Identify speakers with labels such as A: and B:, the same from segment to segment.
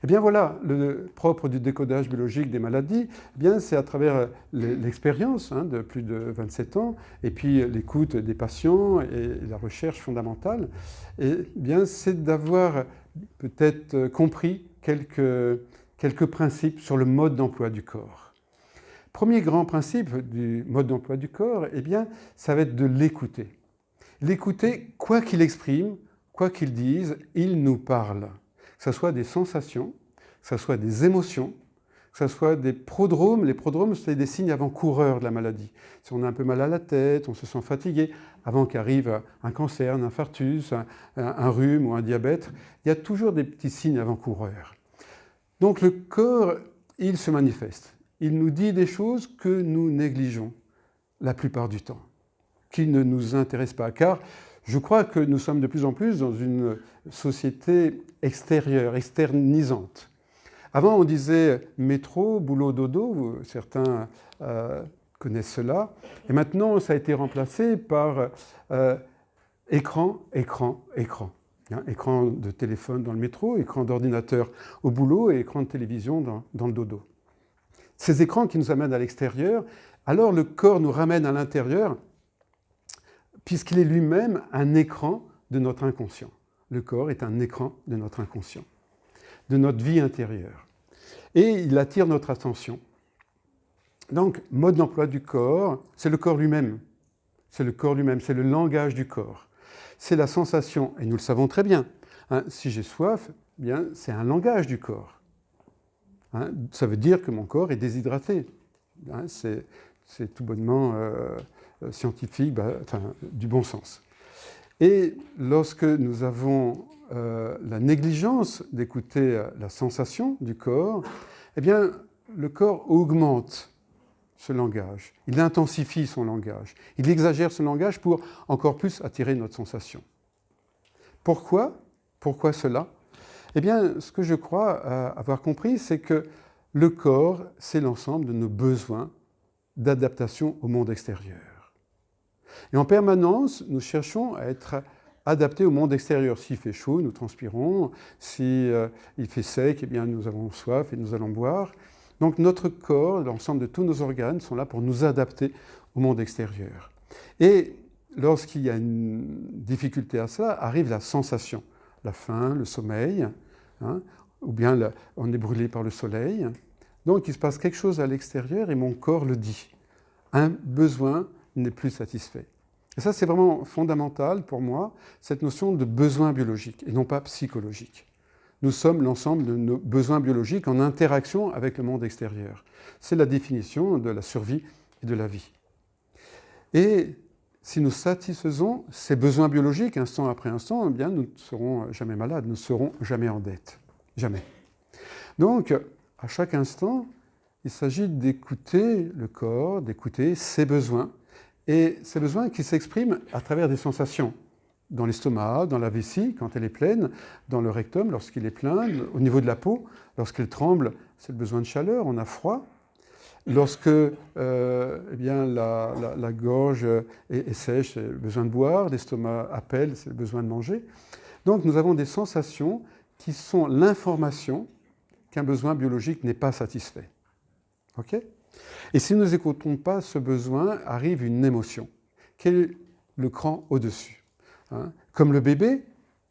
A: Eh bien voilà, le propre du décodage biologique des maladies, eh bien c'est à travers l'expérience de plus de 27 ans, et puis l'écoute des patients et la recherche fondamentale, eh bien c'est d'avoir peut-être compris quelques principes sur le mode d'emploi du corps. Premier grand principe du mode d'emploi du corps, eh bien, ça va être de l'écouter. L'écouter, quoi qu'il exprime, quoi qu'il dise, il nous parle. Que ce soit des sensations, que ce soit des émotions, que ce soit des prodromes. Les prodromes, c'est des signes avant-coureurs de la maladie. Si on a un peu mal à la tête, on se sent fatigué, avant qu'arrive un cancer, un infarctus, un rhume ou un diabète, il y a toujours des petits signes avant-coureurs. Donc le corps, il se manifeste. Il nous dit des choses que nous négligeons la plupart du temps, qui ne nous intéressent pas. Car je crois que nous sommes de plus en plus dans une société extérieure, externisante. Avant, on disait métro, boulot, dodo, certains connaissent cela. Et maintenant, ça a été remplacé par écran, écran, écran. Écran de téléphone dans le métro, écran d'ordinateur au boulot et écran de télévision dans le dodo. Ces écrans qui nous amènent à l'extérieur, alors le corps nous ramène à l'intérieur, puisqu'il est lui-même un écran de notre inconscient. Le corps est un écran de notre inconscient, de notre vie intérieure. Et il attire notre attention. Donc, mode d'emploi du corps, c'est le corps lui-même. C'est le corps lui-même, c'est le langage du corps. C'est la sensation, et nous le savons très bien. Si j'ai soif, eh bien, c'est un langage du corps. Ça veut dire que mon corps est déshydraté. C'est tout bonnement scientifique, du bon sens. Et lorsque nous avons la négligence d'écouter la sensation du corps, eh bien, le corps augmente ce langage. Il intensifie son langage. Il exagère son langage pour encore plus attirer notre sensation. Pourquoi? Pourquoi cela? Eh bien, ce que je crois avoir compris, c'est que le corps, c'est l'ensemble de nos besoins d'adaptation au monde extérieur. Et en permanence, nous cherchons à être adaptés au monde extérieur. S'il fait chaud, nous transpirons. Si il fait sec, eh bien, nous avons soif et nous allons boire. Donc notre corps, l'ensemble de tous nos organes sont là pour nous adapter au monde extérieur. Et lorsqu'il y a une difficulté à ça, arrive la sensation, la faim, le sommeil, ou bien on est brûlé par le soleil. Donc il se passe quelque chose à l'extérieur et mon corps le dit. Un besoin n'est plus satisfait. Et ça, c'est vraiment fondamental pour moi, cette notion de besoin biologique et non pas psychologique. Nous sommes l'ensemble de nos besoins biologiques en interaction avec le monde extérieur. C'est la définition de la survie et de la vie. Et si nous satisfaisons ces besoins biologiques instant après instant, eh bien, nous ne serons jamais malades, nous ne serons jamais en dette. Jamais. Donc, à chaque instant, il s'agit d'écouter le corps, d'écouter ses besoins, et ces besoins qui s'expriment à travers des sensations. Dans l'estomac, dans la vessie, quand elle est pleine, dans le rectum, lorsqu'il est plein, au niveau de la peau, lorsqu'elle tremble, c'est le besoin de chaleur, on a froid. Lorsque eh bien, la gorge est sèche, c'est le besoin de boire, l'estomac appelle, c'est le besoin de manger. Donc nous avons des sensations qui sont l'information qu'un besoin biologique n'est pas satisfait. Okay? Et si nous n'écoutons pas ce besoin, arrive une émotion, qui est le cran au-dessus. Comme le bébé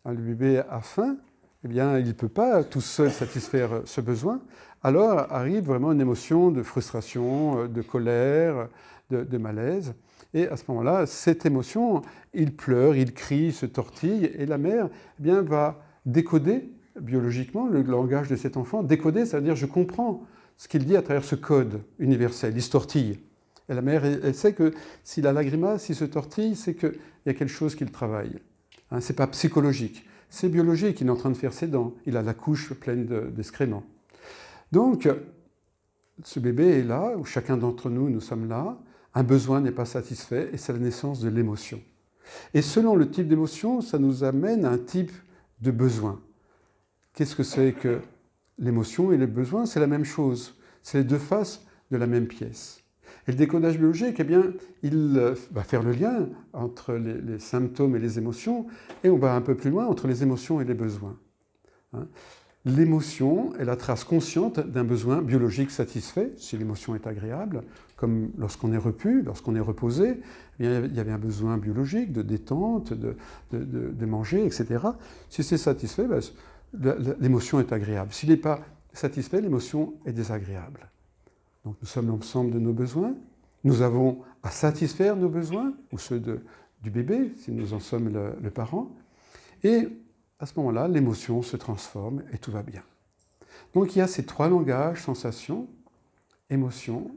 A: a faim, eh bien, il ne peut pas tout seul satisfaire ce besoin. Alors arrive vraiment une émotion de frustration, de colère, de malaise. Et à ce moment-là, cette émotion, il pleure, il crie, il se tortille, et la mère eh bien, va décoder biologiquement le langage de cet enfant. Décoder, ça veut dire je comprends ce qu'il dit à travers ce code universel, il se tortille. Et la mère, elle sait que s'il a la grimace, s'il se tortille, c'est qu'il y a quelque chose qu'il travaille. Ce n'est pas psychologique, c'est biologique, il est en train de faire ses dents, il a la couche pleine d'excréments. Donc, ce bébé est là, où chacun d'entre nous, nous sommes là, un besoin n'est pas satisfait, et c'est la naissance de l'émotion. Et selon le type d'émotion, ça nous amène à un type de besoin. Qu'est-ce que c'est que l'émotion et le besoin? C'est la même chose, c'est les deux faces de la même pièce. Et le décodage biologique, eh bien, il va faire le lien entre les symptômes et les émotions, et on va un peu plus loin entre les émotions et les besoins. L'émotion est la trace consciente d'un besoin biologique satisfait, si l'émotion est agréable, comme lorsqu'on est repu, lorsqu'on est reposé, eh bien, il y avait un besoin biologique de détente, de manger, etc. Si c'est satisfait, ben, l'émotion est agréable. S'il n'est pas satisfait, l'émotion est désagréable. Donc nous sommes l'ensemble de nos besoins. Nous avons à satisfaire nos besoins, ou ceux du bébé, si nous en sommes le parent. Et à ce moment-là, l'émotion se transforme et tout va bien. Donc il y a ces trois langages, sensation, émotion.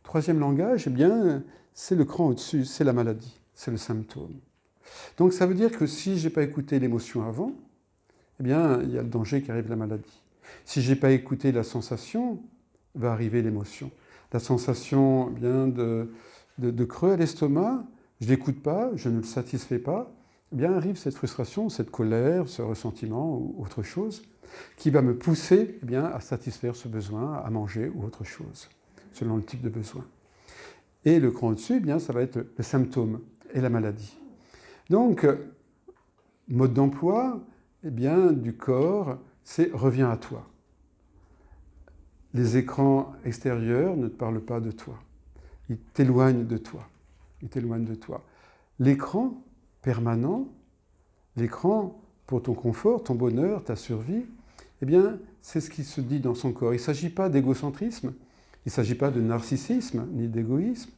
A: Troisième langage, eh bien, c'est le cran au-dessus, c'est la maladie, c'est le symptôme. Donc ça veut dire que si je n'ai pas écouté l'émotion avant, eh bien, il y a le danger qu'arrive la maladie. Si je n'ai pas écouté la sensation, va arriver l'émotion. La sensation eh bien, de creux à l'estomac, je ne l'écoute pas, je ne le satisfais pas, eh bien arrive cette frustration, cette colère, ce ressentiment ou autre chose, qui va me pousser eh bien, à satisfaire ce besoin, à manger ou autre chose, selon le type de besoin. Et le cran au-dessus, eh bien, ça va être le symptôme et la maladie. Donc, mode d'emploi eh bien, du corps, c'est « reviens à toi ». Les écrans extérieurs ne te parlent pas de toi. Ils t'éloignent de toi. Ils t'éloignent de toi. L'écran permanent, l'écran pour ton confort, ton bonheur, ta survie, eh bien, c'est ce qui se dit dans son corps. Il ne s'agit pas d'égocentrisme, il ne s'agit pas de narcissisme, ni d'égoïsme,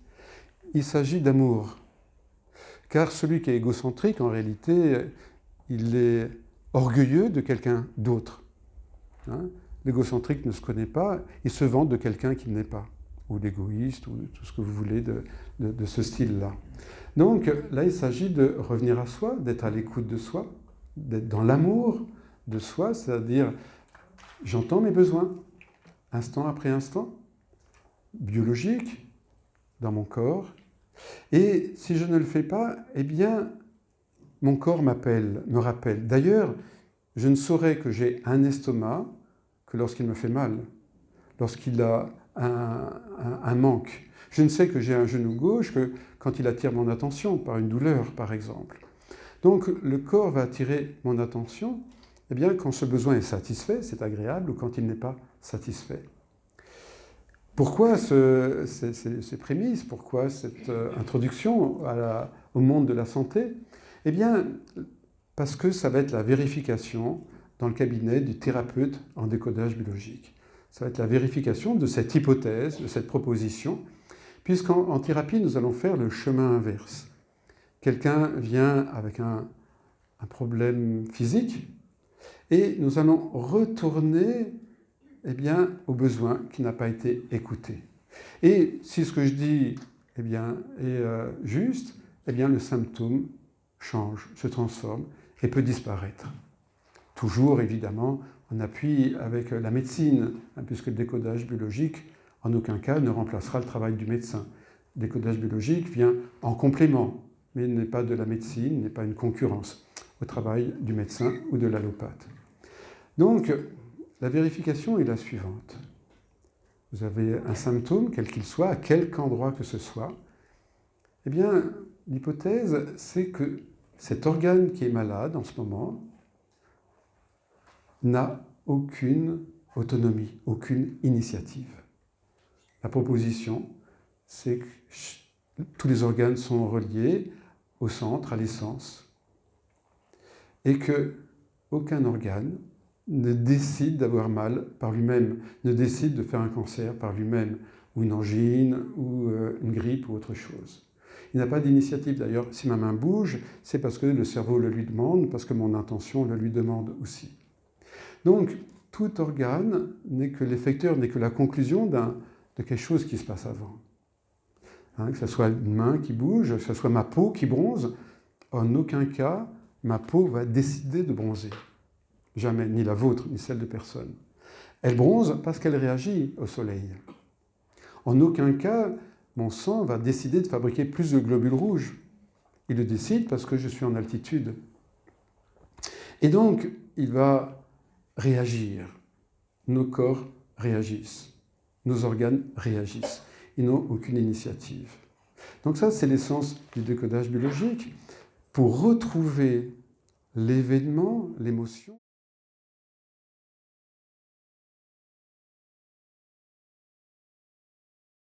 A: il s'agit d'amour. Car celui qui est égocentrique, en réalité, il est orgueilleux de quelqu'un d'autre. Hein? L'égocentrique ne se connaît pas, il se vante de quelqu'un qu'il n'est pas, ou l'égoïste, ou tout ce que vous voulez de ce style-là. Donc là, il s'agit de revenir à soi, d'être à l'écoute de soi, d'être dans l'amour de soi, c'est-à-dire j'entends mes besoins, instant après instant, biologiques, dans mon corps, et si je ne le fais pas, eh bien, mon corps m'appelle, me rappelle. D'ailleurs, je ne saurais que j'ai un estomac que lorsqu'il me fait mal, lorsqu'il a un manque. Je ne sais que j'ai un genou gauche que quand il attire mon attention, par une douleur, par exemple. Donc, le corps va attirer mon attention eh bien, quand ce besoin est satisfait, c'est agréable, ou quand il n'est pas satisfait. Pourquoi ces prémices? Pourquoi cette introduction au monde de la santé? Eh bien, parce que ça va être la vérification dans le cabinet du thérapeute en décodage biologique. Ça va être la vérification de cette hypothèse, de cette proposition, puisqu'en thérapie, nous allons faire le chemin inverse. Quelqu'un vient avec un problème physique et nous allons retourner eh bien, au besoin qui n'a pas été écouté. Et si ce que je dis eh bien, est juste, eh bien, le symptôme change, se transforme et peut disparaître. Toujours, évidemment, en appui avec la médecine, puisque le décodage biologique, en aucun cas, ne remplacera le travail du médecin. Le décodage biologique vient en complément, mais n'est pas de la médecine, n'est pas une concurrence au travail du médecin ou de l'allopathe. Donc, la vérification est la suivante. Vous avez un symptôme, quel qu'il soit, à quelque endroit que ce soit. Eh bien, l'hypothèse, c'est que cet organe qui est malade en ce moment n'a aucune autonomie, aucune initiative. La proposition, c'est que tous les organes sont reliés au centre, à l'essence, et qu'aucun organe ne décide d'avoir mal par lui-même, ne décide de faire un cancer par lui-même, ou une angine, ou une grippe, ou autre chose. Il n'a pas d'initiative. D'ailleurs, si ma main bouge, c'est parce que le cerveau le lui demande, parce que mon intention le lui demande aussi. Donc, tout organe n'est que l'effecteur, n'est que la conclusion de quelque chose qui se passe avant. Hein, que ce soit une main qui bouge, que ce soit ma peau qui bronze, en aucun cas, ma peau va décider de bronzer. Jamais, ni la vôtre, ni celle de personne. Elle bronze parce qu'elle réagit au soleil. En aucun cas, mon sang va décider de fabriquer plus de globules rouges. Il le décide parce que je suis en altitude. Et donc, il va réagir. Nos corps réagissent. Nos organes réagissent. Ils n'ont aucune initiative. Donc ça, c'est l'essence du décodage biologique. Pour retrouver l'événement, l'émotion,